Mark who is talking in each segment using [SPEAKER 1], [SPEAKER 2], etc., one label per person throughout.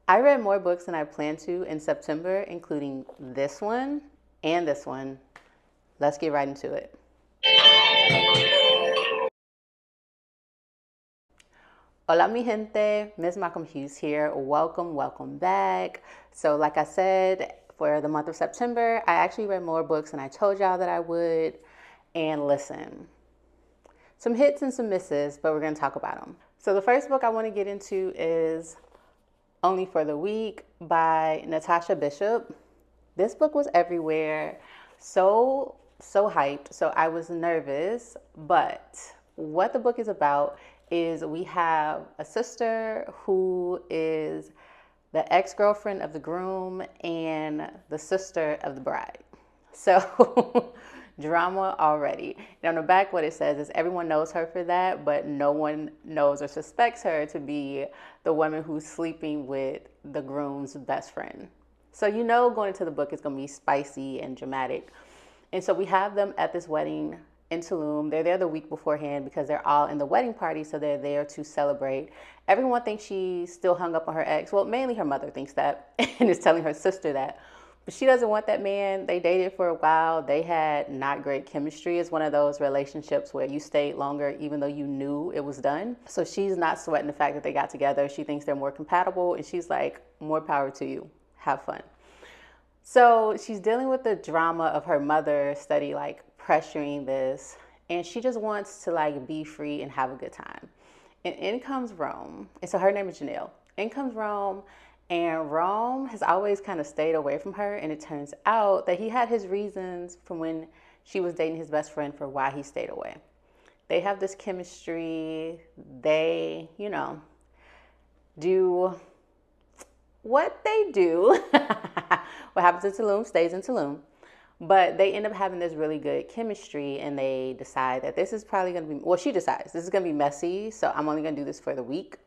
[SPEAKER 1] I read more books than I planned to in September, including this one and this one. Let's get right into it. Hola mi gente, MsMalcolmHughes here. Welcome back. So like I said, for the month of September, I actually read more books than I told y'all that I would. And listen, some hits and some misses, but we're going to talk about them. So the first book I want to get into is Only for the Weak by Natasha Bishop. This book was everywhere. So hyped. So I was nervous, but what the book is about is we have a sister who is the ex-girlfriend of the groom and the sister of the bride. So drama already. And on the back, what it says is everyone knows her for that, but no one knows or suspects her to be the woman who's sleeping with the groom's best friend. So you know going into the book is going to be spicy and dramatic. And so we have them at this wedding in Tulum. They're there the week beforehand because they're all in the wedding party, so they're there to celebrate. Everyone thinks she's still hung up on her ex. Well, mainly her mother thinks that and is telling her sister that. But she doesn't want that man. They dated for a while. They had not great chemistry. It's one of those relationships where you stayed longer even though you knew it was done. So she's not sweating the fact that they got together. She thinks they're more compatible, and she's like, more power to you. Have fun. So she's dealing with the drama of her mother steady like pressuring this, and she just wants to like be free and have a good time. And in comes Rome. And so her name is Janelle. In comes Rome, and Rome has always kind of stayed away from her, and it turns out that he had his reasons from when she was dating his best friend for why he stayed away. They have this chemistry. They, do what they do. What happens in Tulum stays in Tulum. But they end up having this really good chemistry, and they decide that this is probably going to be, well, she decides this is going to be messy, so I'm only going to do this for the week.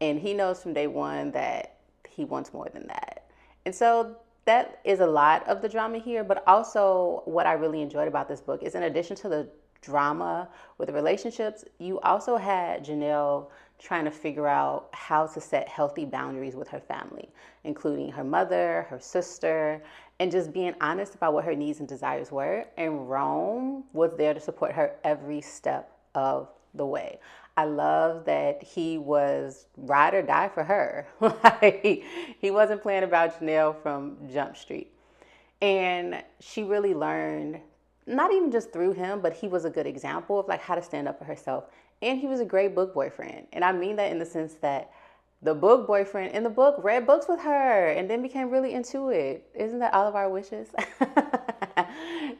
[SPEAKER 1] And he knows from day one that he wants more than that. And so that is a lot of the drama here, but also what I really enjoyed about this book is in addition to the drama with the relationships, you also had Janelle trying to figure out how to set healthy boundaries with her family, including her mother, her sister, and just being honest about what her needs and desires were. And Rome was there to support her every step of the way. I love that he was ride or die for her. He wasn't playing about Janelle from Jump Street. And she really learned, not even just through him, but he was a good example of like how to stand up for herself. And he was a great book boyfriend. And I mean that in the sense that the book boyfriend in the book read books with her and then became really into it. Isn't that all of our wishes?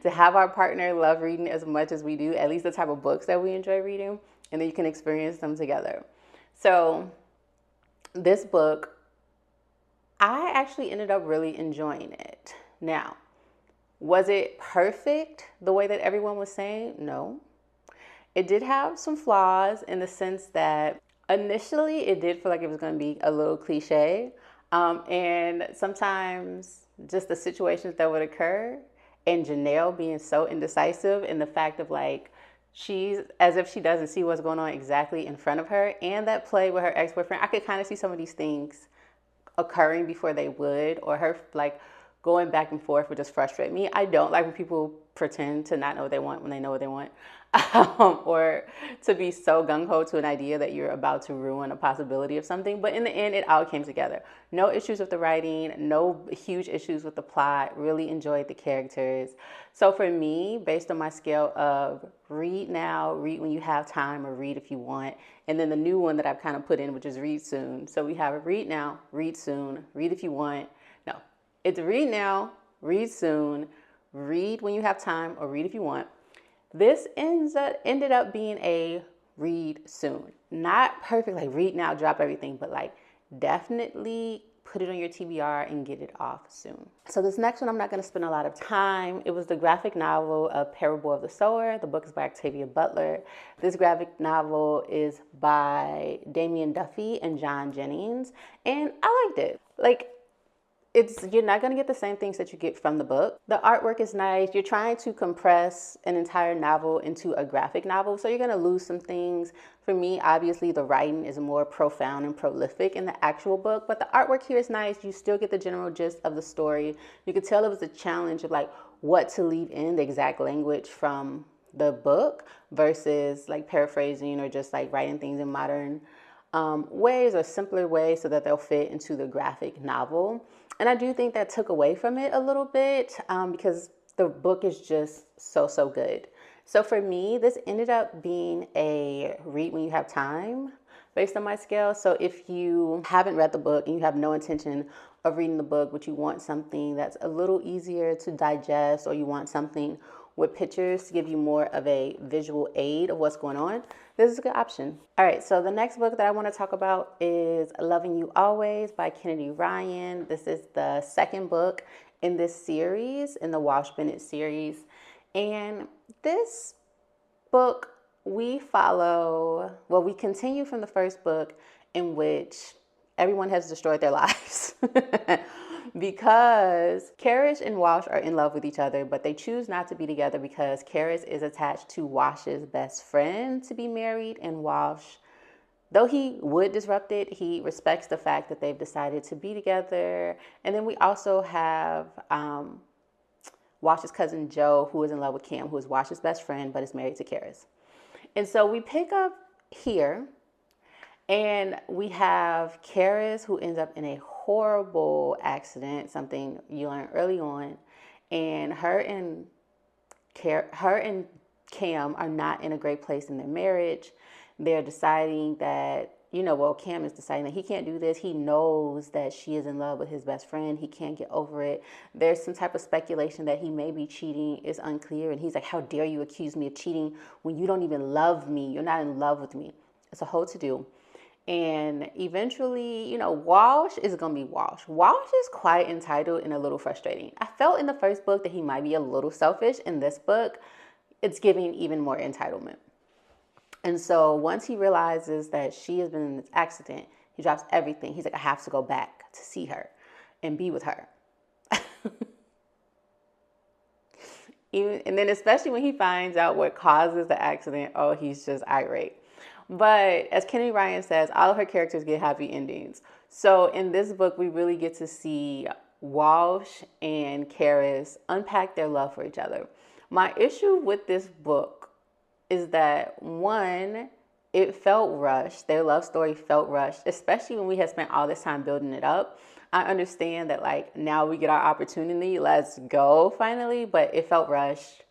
[SPEAKER 1] To have our partner love reading as much as we do, at least the type of books that we enjoy reading, and then you can experience them together. So this book, I actually ended up really enjoying it. Now, was it perfect the way that everyone was saying? No. It did have some flaws in the sense that initially it did feel like it was going to be a little cliche. And sometimes just the situations that would occur, and Janelle being so indecisive, and the fact of like, she's as if she doesn't see what's going on exactly in front of her, and that play with her ex-boyfriend, I could kind of see some of these things occurring before they would, or her like going back and forth would just frustrate me. I don't like when people pretend to not know what they want when they know what they want, or to be so gung-ho to an idea that you're about to ruin a possibility of something. But in the end, it all came together. No issues with the writing, no huge issues with the plot. Really enjoyed the characters. So for me, based on my scale of read now, read when you have time, or read if you want, and then the new one that I've kind of put in, which is read soon. So we have read now, read soon, read if you want. No, it's read now, read soon, read when you have time, or read if you want. This ended up being a read soon. Not perfect, like read now, drop everything, but like definitely put it on your TBR and get it off soon. So this next one, I'm not going to spend a lot of time. It was the graphic novel, A Parable of the Sower. The book is by Octavia Butler. This graphic novel is by Damian Duffy and John Jennings, and I liked it. Like, you're not going to get the same things that you get from the book. The artwork is nice. You're trying to compress an entire novel into a graphic novel, so you're going to lose some things. For me, obviously, the writing is more profound and prolific in the actual book, but the artwork here is nice. You still get the general gist of the story. You could tell it was a challenge of like what to leave in, the exact language from the book versus like paraphrasing or just like writing things in modern ways or simpler ways so that they'll fit into the graphic novel. And I do think that took away from it a little bit because the book is just so good. So for me, this ended up being a read when you have time based on my scale. So if you haven't read the book and you have no intention of reading the book, but you want something that's a little easier to digest, or you want something with pictures to give you more of a visual aid of what's going on, this is a good option. All right, so the next book that I want to talk about is Loving You Always by Kennedy Ryan. This is the second book in this series, in the Walsh Bennett series. And this book, we continue from the first book in which everyone has destroyed their lives. Because Karis and Walsh are in love with each other, but they choose not to be together because Karis is attached to Walsh's best friend to be married, and Walsh, though he would disrupt it, he respects the fact that they've decided to be together. And then we also have Walsh's cousin Joe, who is in love with Cam, who is Walsh's best friend, but is married to Karis. And so we pick up here, and we have Karis, who ends up in a horrible accident, something you learn early on, and her and Cam are not in a great place in their marriage. They're deciding that, Cam is deciding that he can't do this. He knows that she is in love with his best friend. He can't get over it. There's some type of speculation that he may be cheating. It's unclear. And he's like, how dare you accuse me of cheating when you don't even love me? You're not in love with me. It's a whole to-do. And eventually, Walsh is going to be Walsh. Walsh is quite entitled and a little frustrating. I felt in the first book that he might be a little selfish. In this book, it's giving even more entitlement. And so once he realizes that she has been in this accident, he drops everything. He's like, I have to go back to see her and be with her. And then especially when he finds out what causes the accident, he's just irate. But as Kennedy Ryan says, all of her characters get happy endings. So in this book, we really get to see Walsh and Karis unpack their love for each other. My issue with this book is that, one, it felt rushed. Their love story felt rushed, especially when we had spent all this time building it up. I understand that, now we get our opportunity. Let's go, finally. But it felt rushed.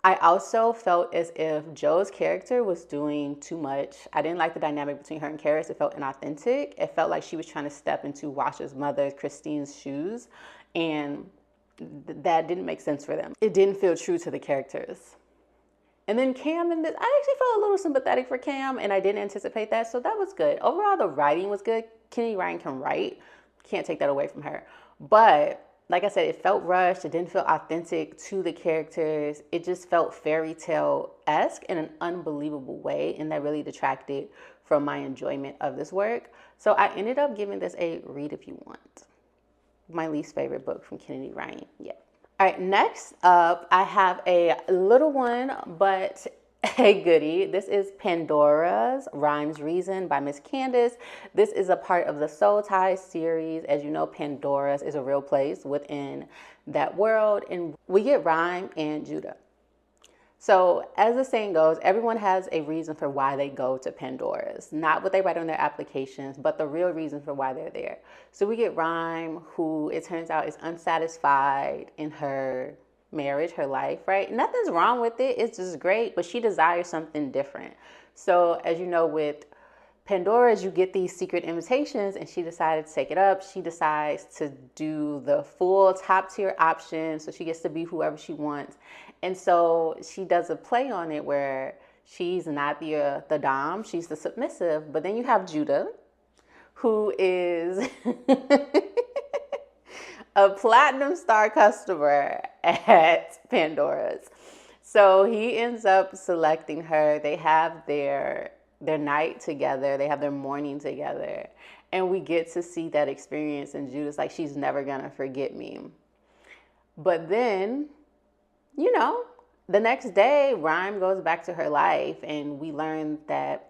[SPEAKER 1] I also felt as if Joe's character was doing too much. I didn't like the dynamic between her and Karis. It felt inauthentic. It felt like she was trying to step into Walsh's mother, Christine's shoes. And that didn't make sense for them. It didn't feel true to the characters. And then Cam in this, I actually felt a little sympathetic for Cam, and I didn't anticipate that. So that was good. Overall, the writing was good. Kennedy Ryan can write. Can't take that away from her. But like I said, it felt rushed. It didn't feel authentic to the characters. It just felt fairy tale-esque in an unbelievable way, and that really detracted from my enjoyment of this work. So I ended up giving this a read if you want. My least favorite book from Kennedy Ryan. Yeah. All right, next up, I have a little one, but a goodie. This is Pandora's Rhymes Reason by Miss Candice. This is a part of the Soul Ties series. As you know, Pandora's is a real place within that world, and we get Rhyme and Judah. So as the saying goes, everyone has a reason for why they go to Pandora's. Not what they write on their applications, but the real reason for why they're there. So we get Rhyme, who it turns out is unsatisfied in her marriage, her life, right? Nothing's wrong with it. It's just great, but she desires something different. So as you know, with Pandora's, you get these secret invitations, and she decided to take it up. She decides to do the full top tier option, so she gets to be whoever she wants. And so she does a play on it where she's not the dom, she's the submissive. But then you have Judah, who is a platinum star customer at Pandora's. So he ends up selecting her. They have their night together. They have their morning together. And we get to see that experience, and Judah's like, she's never gonna forget me. But then, you know, the next day, Rhyme goes back to her life, and we learn that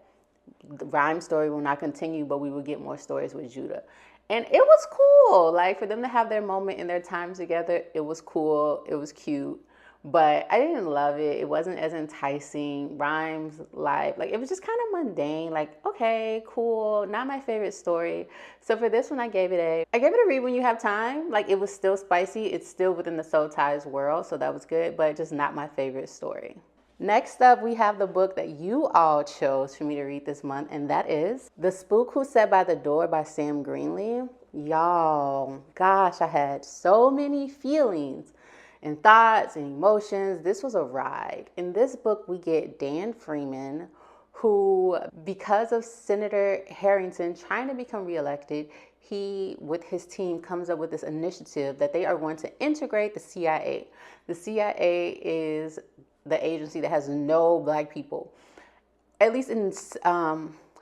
[SPEAKER 1] the Rhyme story will not continue, but we will get more stories with Judah. And it was cool. Like, for them to have their moment in their time together, it was cool. It was cute. But I didn't love it. It wasn't as enticing. Rhyme's life, like, it was just kind of mundane. Like, okay, cool. Not my favorite story. So for this one, I gave it a read when you have time. Like, it was still spicy. It's still within the Soul Ties world, so that was good, but just not my favorite story. Next up, we have the book that you all chose for me to read this month, and that is The Spook Who Sat by the Door by Sam Greenlee. Y'all, gosh, I had so many feelings and thoughts and emotions. This was a ride. In this book, we get Dan Freeman, who, because of Senator Harrington trying to become reelected, he, with his team, comes up with this initiative that they are going to integrate the CIA. The CIA is the agency that has no Black people, at least in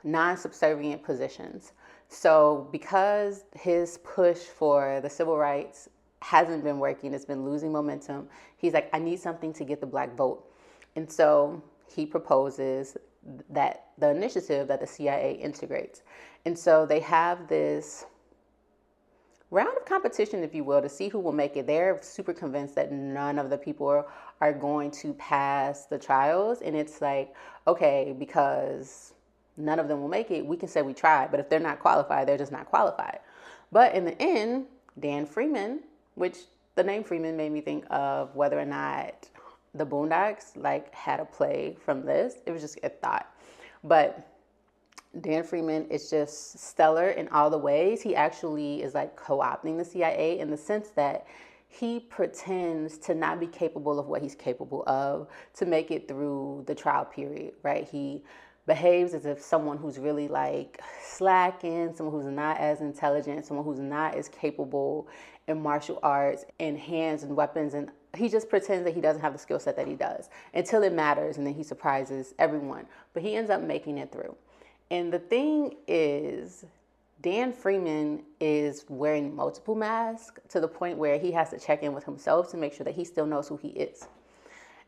[SPEAKER 1] non-subservient positions. So because his push for the civil rights hasn't been working, it's been losing momentum, he's like, I need something to get the Black vote. And so he proposes that the initiative that the CIA integrates. And so they have this round of competition, if you will, to see who will make it. They're super convinced that none of the people are going to pass the trials. And it's like, okay, because none of them will make it, we can say we tried. But if they're not qualified, they're just not qualified. But in the end, Dan Freeman, which the name Freeman made me think of whether or not the Boondocks like had a play from this. It was just a thought. But Dan Freeman is just stellar in all the ways. He actually is like co-opting the CIA in the sense that he pretends to not be capable of what he's capable of to make it through the trial period, right? He behaves as if someone who's really like slacking, someone who's not as intelligent, someone who's not as capable in martial arts and hands and weapons, and he just pretends that he doesn't have the skill set that he does until it matters, and then he surprises everyone. But he ends up making it through. And the thing is, Dan Freeman is wearing multiple masks to the point where he has to check in with himself to make sure that he still knows who he is.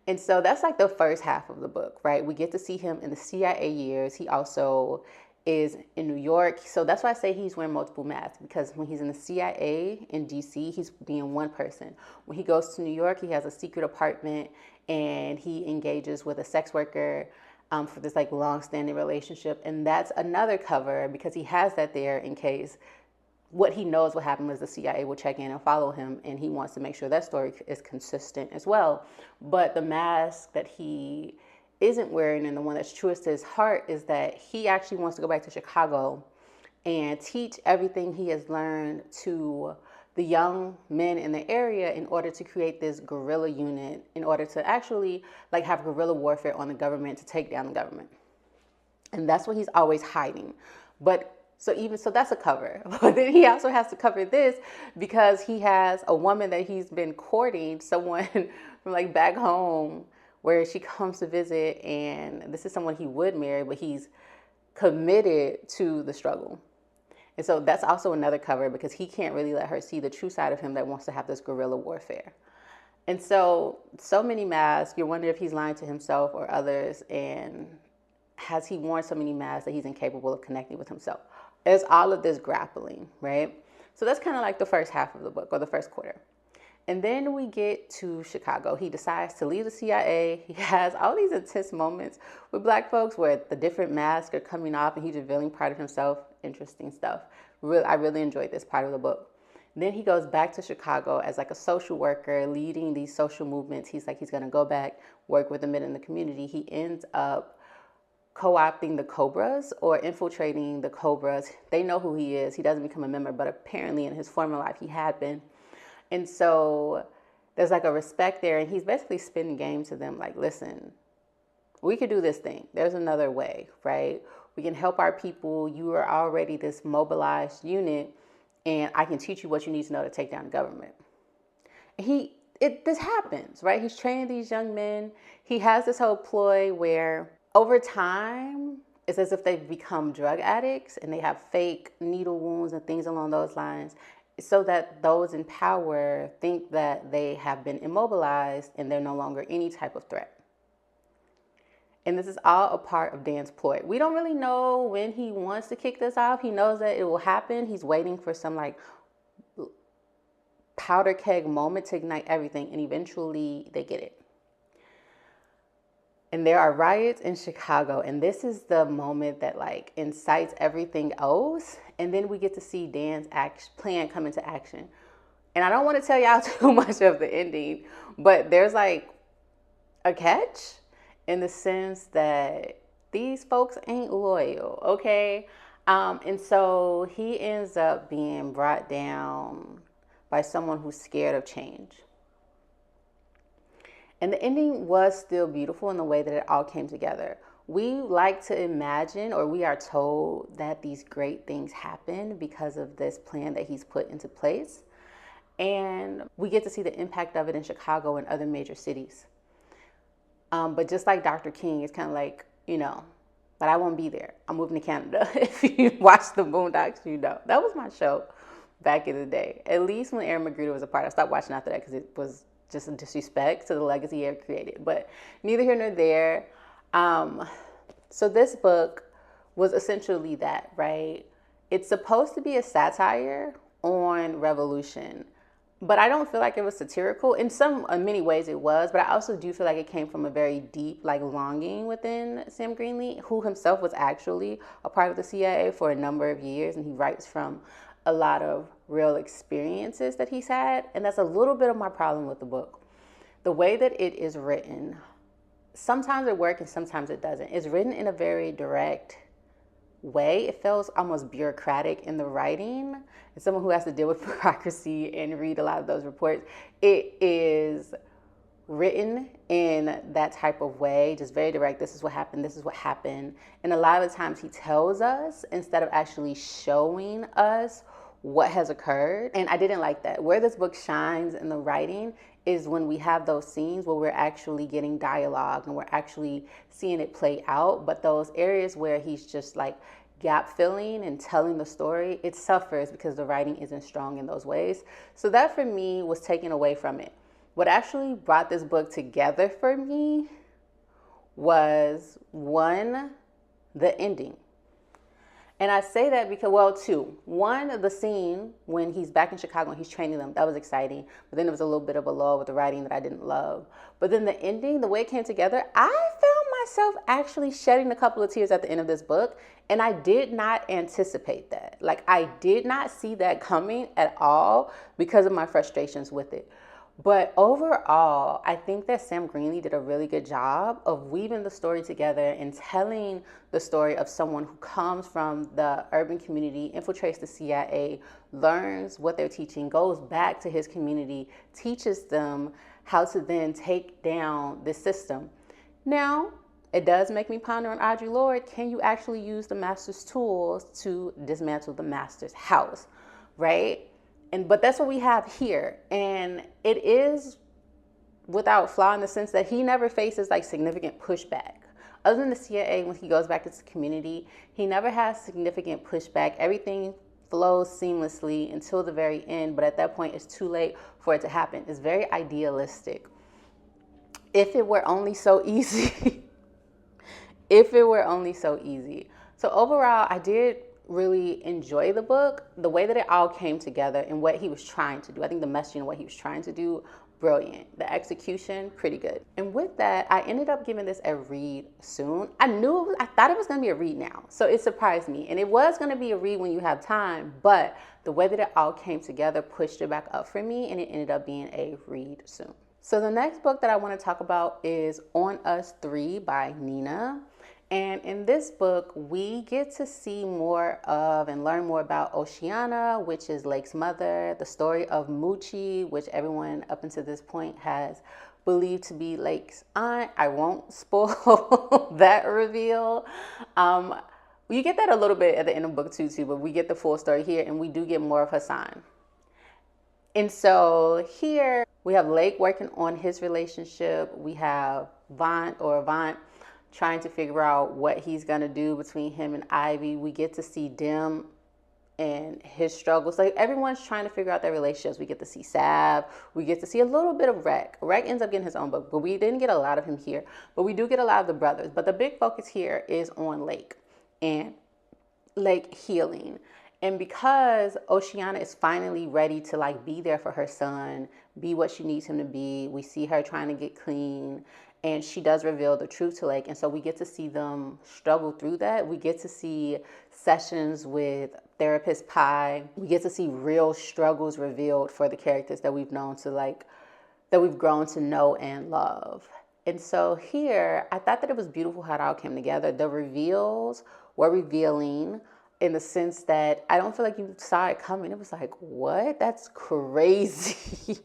[SPEAKER 1] And so that's like the first half of the book, right? We get to see him in the CIA years. He also is in New York. So that's why I say he's wearing multiple masks, because when he's in the CIA in DC, he's being one person. When he goes to New York, he has a secret apartment and he engages with a sex worker for this like long-standing relationship. And that's another cover because he has that there in case what he knows what happened was the CIA will check in and follow him, and he wants to make sure that story is consistent as well. But the mask that he isn't wearing, and the one that's truest to his heart, is that he actually wants to go back to Chicago and teach everything he has learned to the young men in the area in order to create this guerrilla unit, in order to actually like have guerrilla warfare on the government to take down the government. And that's what he's always hiding. But so that's a cover. But then he also has to cover this because he has a woman that he's been courting, someone from like back home where she comes to visit, and this is someone he would marry, but he's committed to the struggle. And so that's also another cover because he can't really let her see the true side of him that wants to have this guerrilla warfare. And so many masks, you're wondering if he's lying to himself or others, and has he worn so many masks that he's incapable of connecting with himself? There's all of this grappling, right? So that's kind of like the first half of the book, or the first quarter. And then we get to Chicago. He decides to leave the CIA. He has all these intense moments with Black folks where the different masks are coming off and he's revealing part of himself. Interesting stuff. I really enjoyed this part of the book. Then he goes back to Chicago as like a social worker, leading these social movements. He's like, he's going to go back, work with the men in the community. He ends up co-opting the Cobras or infiltrating the Cobras. They know who he is. He doesn't become a member, but apparently in his former life he had been. And so there's like a respect there, and he's basically spinning game to them like, listen, we could do this thing. There's another way, right? We can help our people. You are already this mobilized unit, and I can teach you what you need to know to take down the government. This happens, right? He's training these young men. He has this whole ploy where over time, it's as if they've become drug addicts and they have fake needle wounds and things along those lines, so that those in power think that they have been immobilized and they're no longer any type of threat. And this is all a part of Dan's ploy. We don't really know when he wants to kick this off. He knows that it will happen. He's waiting for some like powder keg moment to ignite everything, and eventually they get it. And there are riots in Chicago, and this is the moment that like incites everything else. And then we get to see Dan's plan come into action. And I don't want to tell y'all too much of the ending, but there's like a catch in the sense that these folks ain't loyal, okay? And so he ends up being brought down by someone who's scared of change. And the ending was still beautiful in the way that it all came together. We like to imagine, or we are told, that these great things happen because of this plan that he's put into place. And we get to see the impact of it in Chicago and other major cities. But just like Dr. King, it's kind of like, but I won't be there. I'm moving to Canada. If you watch the Boondocks, you know. That was my show back in the day. At least when Aaron McGruder was a part. I stopped watching after that because it was just a disrespect to the legacy he had created. But neither here nor there. So this book was essentially that, right? It's supposed to be a satire on revolution, but I don't feel like it was satirical. In many ways it was, but I also do feel like it came from a very deep like longing within Sam Greenlee, who himself was actually a part of the CIA for a number of years, and he writes from a lot of real experiences that he's had. And that's a little bit of my problem with the book. The way that it is written, sometimes it works and sometimes it doesn't. It's written in a very direct way. It feels almost bureaucratic in the writing. As someone who has to deal with bureaucracy and read a lot of those reports, it is written in that type of way, just very direct. This is what happened. This is what happened. And a lot of the times he tells us instead of actually showing us what has occurred. And I didn't like that. Where this book shines in the writing is when we have those scenes where we're actually getting dialogue and we're actually seeing it play out. But those areas where he's just like gap filling and telling the story, it suffers because the writing isn't strong in those ways. So that for me was taken away from it. What actually brought this book together for me was, one, the ending. And I say that because, well, two. One, the scene when he's back in Chicago and he's training them, that was exciting. But then there was a little bit of a lull with the writing that I didn't love. But then the ending, the way it came together, I found myself actually shedding a couple of tears at the end of this book. And I did not anticipate that. Like, I did not see that coming at all because of my frustrations with it. But overall, I think that Sam Greenlee did a really good job of weaving the story together and telling the story of someone who comes from the urban community, infiltrates the CIA, learns what they're teaching, goes back to his community, teaches them how to then take down this system. Now, it does make me ponder on Audre Lorde. Can you actually use the master's tools to dismantle the master's house, right? But that's what we have here. And it is without flaw in the sense that he never faces like significant pushback. Other than the CIA, when he goes back to the community, he never has significant pushback. Everything flows seamlessly until the very end. But at that point, it's too late for it to happen. It's very idealistic. If it were only so easy. If it were only so easy. So overall, I did really enjoy the book, the way that it all came together and what he was trying to do. I think the messaging and what he was trying to do, brilliant. The execution, pretty good. And with that, I ended up giving this a read soon. I thought it was going to be a read now. So it surprised me. And it was going to be a read when you have time, but the way that it all came together pushed it back up for me, and it ended up being a read soon. So the next book that I want to talk about is On Us 3 by Nina. And in this book, we get to see more of and learn more about Oceana, which is Lake's mother, the story of Moochie, which everyone up until this point has believed to be Lake's aunt. I won't spoil that reveal. You get that a little bit at the end of book two too, but we get the full story here, and we do get more of Hassan. And so here we have Lake working on his relationship. We have Avant trying to figure out what he's going to do between him and Ivy. We get to see Dim and his struggles. Like, everyone's trying to figure out their relationships. We get to see Sav. We get to see a little bit of Rec. Rec ends up getting his own book, but we didn't get a lot of him here. But we do get a lot of the brothers. But the big focus here is on Lake and Lake healing. And because Oceana is finally ready to like be there for her son, be what she needs him to be, we see her trying to get clean, and she does reveal the truth to Lake. And so we get to see them struggle through that. We get to see sessions with therapist Pi. We get to see real struggles revealed for the characters that we've known to like, that we've grown to know and love. And so here, I thought that it was beautiful how it all came together. The reveals were revealing in the sense that I don't feel like you saw it coming. It was like, what? That's crazy.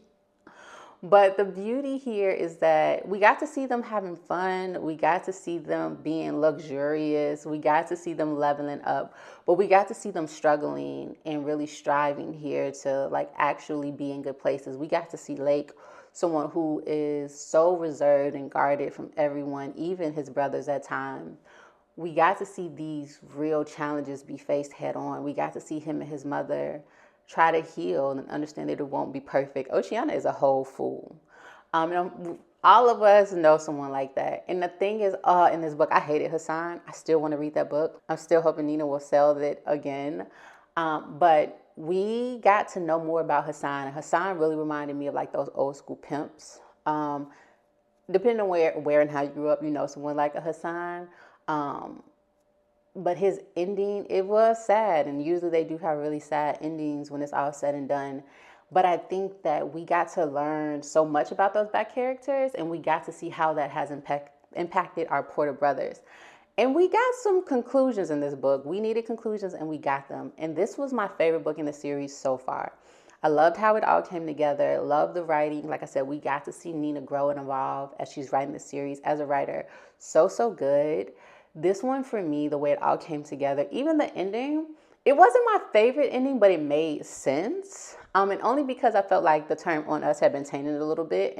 [SPEAKER 1] But the beauty here is that we got to see them having fun. We got to see them being luxurious. We got to see them leveling up. But we got to see them struggling and really striving here to like actually be in good places. We got to see Lake, someone who is so reserved and guarded from everyone, even his brothers at times. We got to see these real challenges be faced head on. We got to see him and his mother try to heal and understand that it won't be perfect. Oceana is a whole fool. All of us know someone like that. And the thing is, in this book, I hated Hassan. I still want to read that book. I'm still hoping Nina will sell it again. But we got to know more about Hassan. And Hassan really reminded me of like those old school pimps. Depending on where and how you grew up, you know someone like a Hassan. But his ending, it was sad. And usually they do have really sad endings when it's all said and done. But I think that we got to learn so much about those back characters, and we got to see how that has impacted our Porter brothers. And we got some conclusions in this book. We needed conclusions, and we got them. And this was my favorite book in the series so far. I loved how it all came together. Loved the writing. Like I said, we got to see Nina grow and evolve as she's writing the series as a writer. So good. This one for me, the way it all came together, even the ending, it wasn't my favorite ending, but it made sense. And only because I felt like the term on us had been tainted a little bit,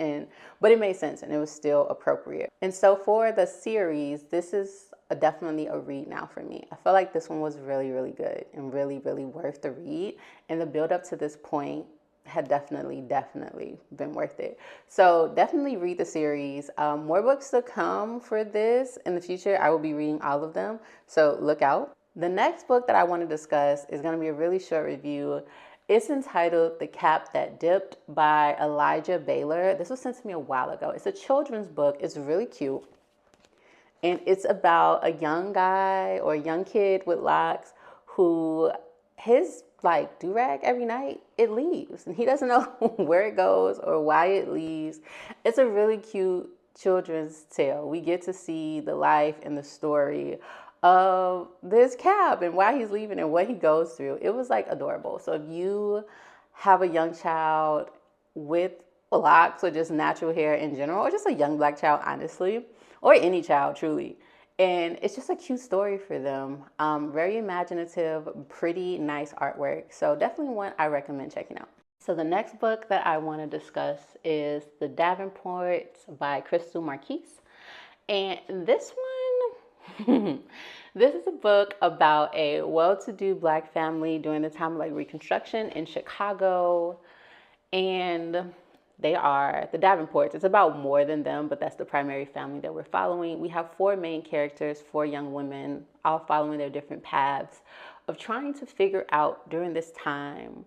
[SPEAKER 1] but it made sense and it was still appropriate. And so for the series, this is definitely a read now for me. I felt like this one was really, really good and really, really worth the read. And the build up to this point had definitely been worth it. So definitely read the series. More books to come for this in the future. I will be reading all of them, so look out. The next book that I want to discuss is going to be a really short review. It's entitled The Cap That Dipped by Elijah Baylor. This was sent to me a while ago. It's a children's book. It's really cute. And it's about a young guy or a young kid with locks who his like do-rag every night, it leaves. And he doesn't know where it goes or why it leaves. It's a really cute children's tale. We get to see the life and the story of this Cap and why he's leaving and what he goes through. It was like adorable. So if you have a young child with locks or just natural hair in general, or just a young black child, honestly, or any child, truly, and it's just a cute story for them. Very imaginative, pretty nice artwork. So definitely one I recommend checking out. So the next book that I want to discuss is The Davenports by Krystal Marquis. And this one, this is a book about a well-to-do black family during the time of like Reconstruction in Chicago. And they are the Davenports. It's about more than them, but that's the primary family that we're following. We have 4 main characters, 4 young women, all following their different paths of trying to figure out during this time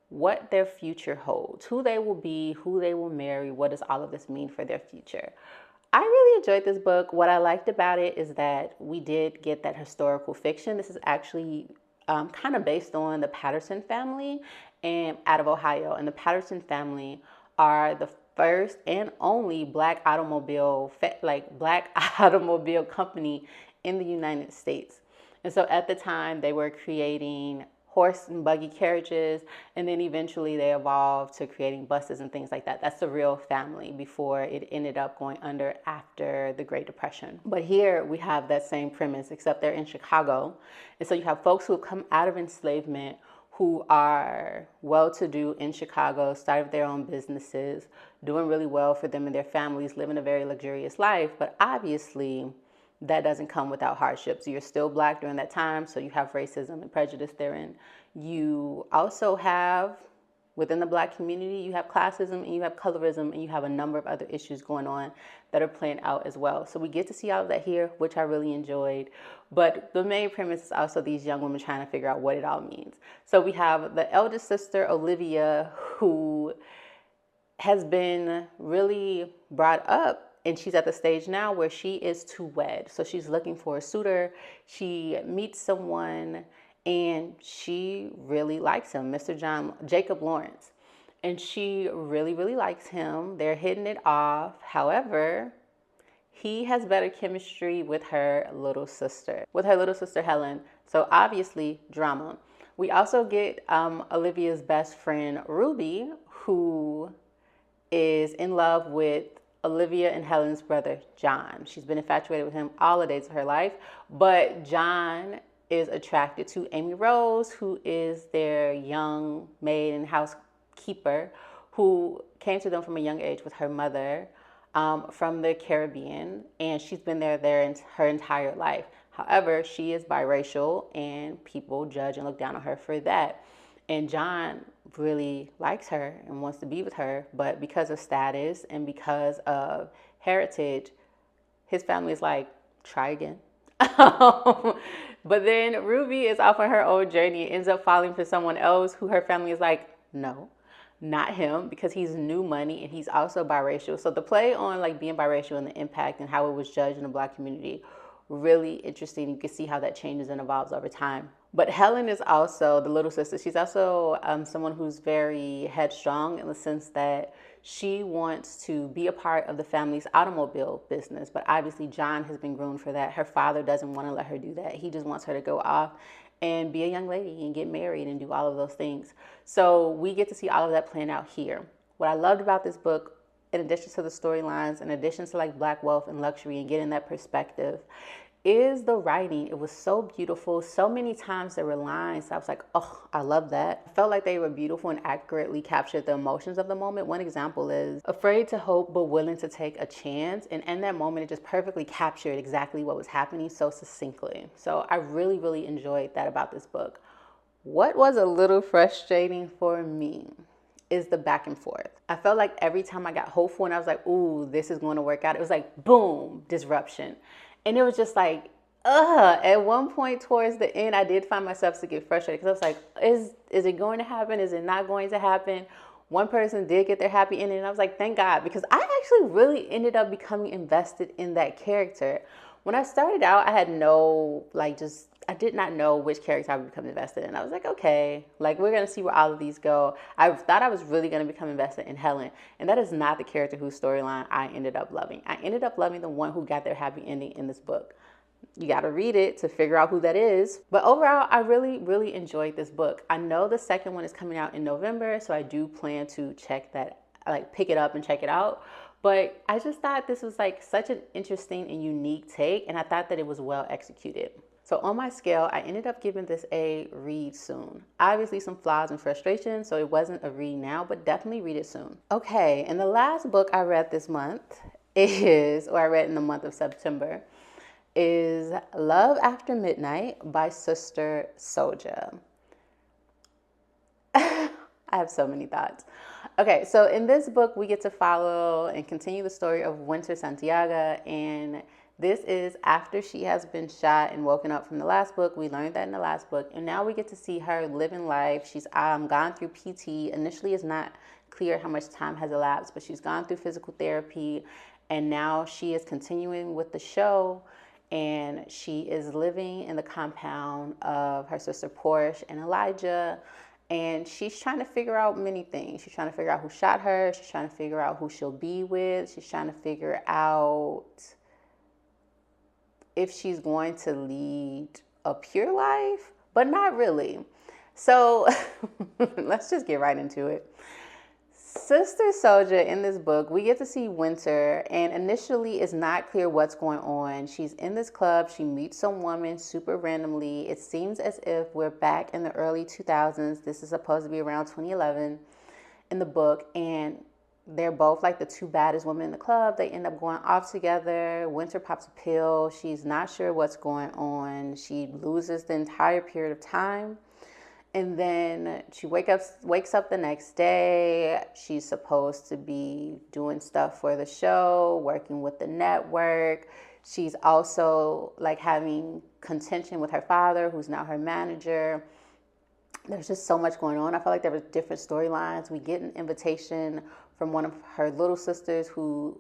[SPEAKER 1] what their future holds, who they will be, who they will marry, what does all of this mean for their future. I really enjoyed this book. What I liked about it is that we did get that historical fiction. This is actually kind of based on the Patterson family and out of Ohio. And the Patterson family are the first and only black automobile company in the United States. And so at the time they were creating horse and buggy carriages, and then eventually they evolved to creating buses and things like that. That's the real family before it ended up going under after the Great Depression. But here we have that same premise, except they're in Chicago. And so you have folks who have come out of enslavement who are well-to-do in Chicago, started their own businesses, doing really well for them and their families, living a very luxurious life. But obviously, that doesn't come without hardships. You're still Black during that time, so you have racism and prejudice therein. You also have, within the Black community, you have classism and you have colorism and you have a number of other issues going on that are playing out as well. So we get to see all of that here, which I really enjoyed. But the main premise is also these young women trying to figure out what it all means. So we have the eldest sister, Olivia, who has been really brought up, and she's at the stage now where she is to wed. So she's looking for a suitor. She meets someone and she really likes him, Mr. Jacob Lawrence. And she really, really likes him. They're hitting it off. However, he has better chemistry with her little sister, Helen. So obviously, drama. We also get Olivia's best friend, Ruby, who is in love with Olivia and Helen's brother, John. She's been infatuated with him all the days of her life, but John is attracted to Amy Rose, who is their young maid and housekeeper, who came to them from a young age with her mother from the Caribbean, and she's been there her entire life. However, she is biracial, and people judge and look down on her for that. And John really likes her and wants to be with her, but because of status and because of heritage, his family is like, try again. But then Ruby is off on her own journey and ends up falling for someone else who her family is like, no, not him, because he's new money and he's also biracial. So the play on like being biracial and the impact and how it was judged in the Black community, really interesting. You can see how that changes and evolves over time. But Helen is also the little sister. She's also someone who's very headstrong in the sense that she wants to be a part of the family's automobile business. But obviously John has been groomed for that. Her father doesn't want to let her do that. He just wants her to go off and be a young lady and get married and do all of those things. So we get to see all of that playing out here. What I loved about this book, in addition to the storylines, in addition to like Black wealth and luxury and getting that perspective, is the writing. It was so beautiful. So many times there were lines I was like, oh, I love that. I felt like they were beautiful and accurately captured the emotions of the moment. One example is afraid to hope but willing to take a chance. And in that moment, it just perfectly captured exactly what was happening so succinctly. So I really, really enjoyed that about this book. What was a little frustrating for me is the back and forth. I felt like every time I got hopeful and I was like, ooh, this is going to work out, it was like, boom, disruption. And it was just like, at one point towards the end, I did find myself to get frustrated because I was like, is it going to happen? Is it not going to happen? One person did get their happy ending, and I was like, thank God, because I actually really ended up becoming invested in that character. When I started out, I did not know which character I would become invested in. I was like, okay, like we're going to see where all of these go. I thought I was really going to become invested in Helen, and that is not the character whose storyline I ended up loving. I ended up loving the one who got their happy ending in this book. You got to read it to figure out who that is. But overall, I really, really enjoyed this book. I know the second one is coming out in November, so I do plan to pick it up and check it out. But I just thought this was like such an interesting and unique take, and I thought that it was well executed. So on my scale, I ended up giving this a read soon. Obviously some flaws and frustrations, so it wasn't a read now, but definitely read it soon. Okay, and the last book I read this month I read in the month of September, is Love After Midnight by Sister Souljah. I have so many thoughts. Okay, so in this book, we get to follow and continue the story of Winter Santiago, and this is after she has been shot and woken up from the last book. We learned that in the last book, and now we get to see her living life. She's gone through PT. Initially, it's not clear how much time has elapsed, but she's gone through physical therapy, and now she is continuing with the show, and she is living in the compound of her sister Porsche and Elijah, and she's trying to figure out many things. She's trying to figure out who shot her. She's trying to figure out who she'll be with. She's trying to figure out if she's going to lead a pure life, but not really. So let's just get right into it. Sister Souljah, in this book, we get to see Winter, and initially it's not clear what's going on. She's in this club. She meets some woman super randomly. It seems as if we're back in the early 2000s. This is supposed to be around 2011 in the book, and they're both like the two baddest women in the club. They end up going off together. Winter pops a pill. She's not sure what's going on. She loses the entire period of time. And then she wakes up the next day. She's supposed to be doing stuff for the show, working with the network. She's also like having contention with her father, who's now her manager. There's just so much going on. I felt like there were different storylines. We get an invitation from one of her little sisters,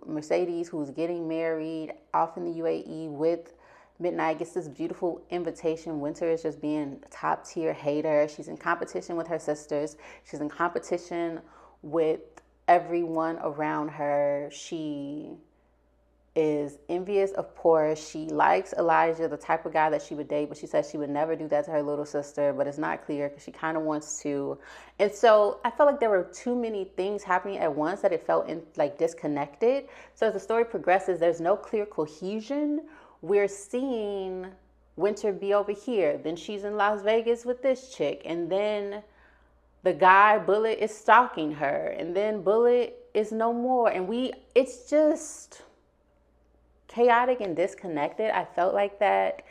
[SPEAKER 1] Mercedes, who's getting married off in the UAE with Midnight. Gets this beautiful invitation. Winter is just being a top tier hater. She's in competition with her sisters. She's in competition with everyone around her. She is envious of Porsche. She likes Elijah, the type of guy that she would date, but she says she would never do that to her little sister, but it's not clear because she kind of wants to. And so I felt like there were too many things happening at once that it felt disconnected. So as the story progresses, there's no clear cohesion. We're seeing Winter be over here. Then she's in Las Vegas with this chick. And then the guy, Bullet, is stalking her. And then Bullet is no more. And it's just chaotic and disconnected. I felt like that.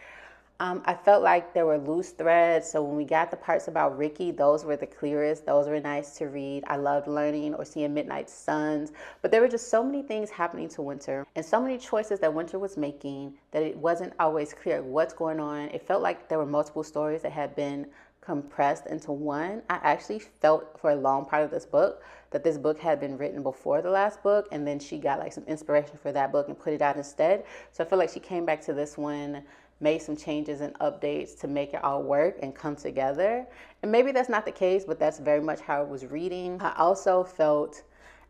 [SPEAKER 1] I felt like there were loose threads. So when we got the parts about Ricky, those were the clearest. Those were nice to read. I loved learning or seeing Midnight's sons. But there were just so many things happening to Winter and so many choices that Winter was making that it wasn't always clear what's going on. It felt like there were multiple stories that had been compressed into one. I actually felt for a long part of this book that this book had been written before the last book, and then she got like some inspiration for that book and put it out instead. So I feel like she came back to this one, made some changes and updates to make it all work and come together. And maybe that's not the case, but that's very much how it was reading. I also felt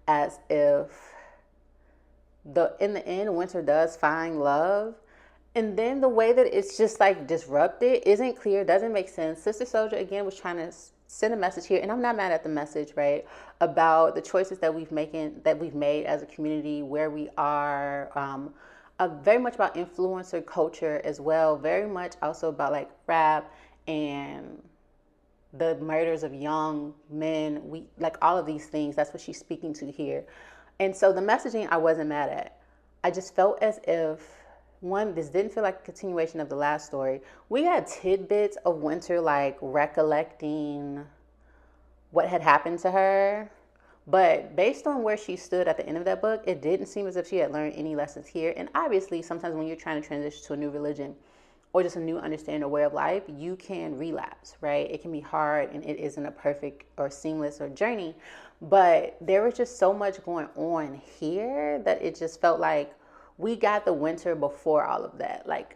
[SPEAKER 1] as if in the end, Winter does find love. And then the way that it's just like disrupted isn't clear, doesn't make sense. Sister Souljah, again, was trying to send a message here, and I'm not mad at the message, right? About the choices that we've made as a community, where we are, very much about influencer culture as well, very much also about like rap and the murders of young men. We like all of these things. That's what she's speaking to here. And so the messaging I wasn't mad at. I just felt as if, one, this didn't feel like a continuation of the last story. We had tidbits of Winter like recollecting what had happened to her. But based on where she stood at the end of that book, it didn't seem as if she had learned any lessons here. And obviously, sometimes when you're trying to transition to a new religion or just a new understanding or way of life, you can relapse, right? It can be hard and it isn't a perfect or seamless or journey. But there was just so much going on here that it just felt like we got the Winter before all of that. Like,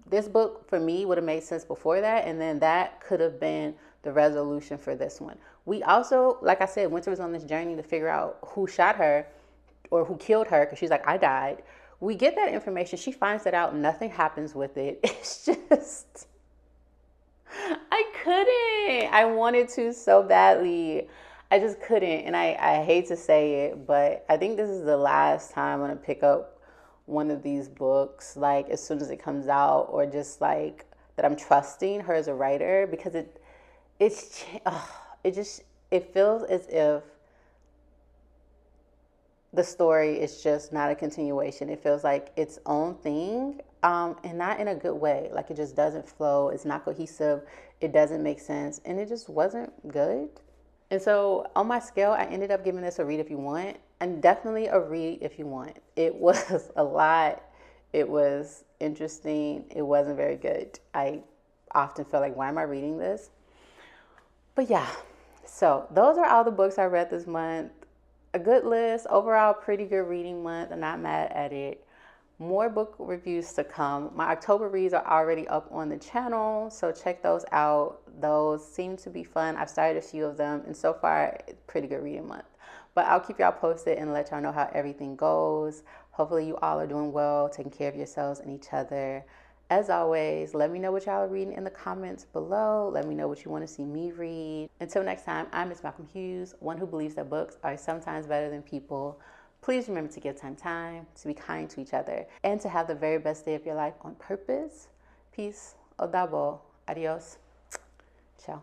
[SPEAKER 1] this book for me would have made sense before that, and then that could have been the resolution for this one. We also, like I said, Winter was on this journey to figure out who shot her or who killed her, because she's like, I died. We get that information. She finds that out. Nothing happens with it. It's just, I couldn't. I wanted to so badly. I just couldn't. And I hate to say it, but I think this is the last time I'm going to pick up one of these books, like as soon as it comes out, or just like that I'm trusting her as a writer, because it feels as if the story is just not a continuation. It feels like its own thing, and not in a good way. Like, it just doesn't flow. It's not cohesive. It doesn't make sense, and it just wasn't good. And so on my scale, I ended up giving this a read if you want, and definitely a read if you want. It was a lot. It was interesting. It wasn't very good. I often feel like, why am I reading this? But yeah, so those are all the books I read this month. A good list. Overall, pretty good reading month. I'm not mad at it. More book reviews to come. My October reads are already up on the channel, so check those out. Those seem to be fun. I've started a few of them, and so far, pretty good reading month. But I'll keep y'all posted and let y'all know how everything goes. Hopefully you all are doing well, taking care of yourselves and each other. As always, let me know what y'all are reading in the comments below. Let me know what you want to see me read. Until next time, I'm MsMalcolmHughes, one who believes that books are sometimes better than people. Please remember to give time, to be kind to each other, and to have the very best day of your life on purpose. Peace. O dabo. Adios. Ciao.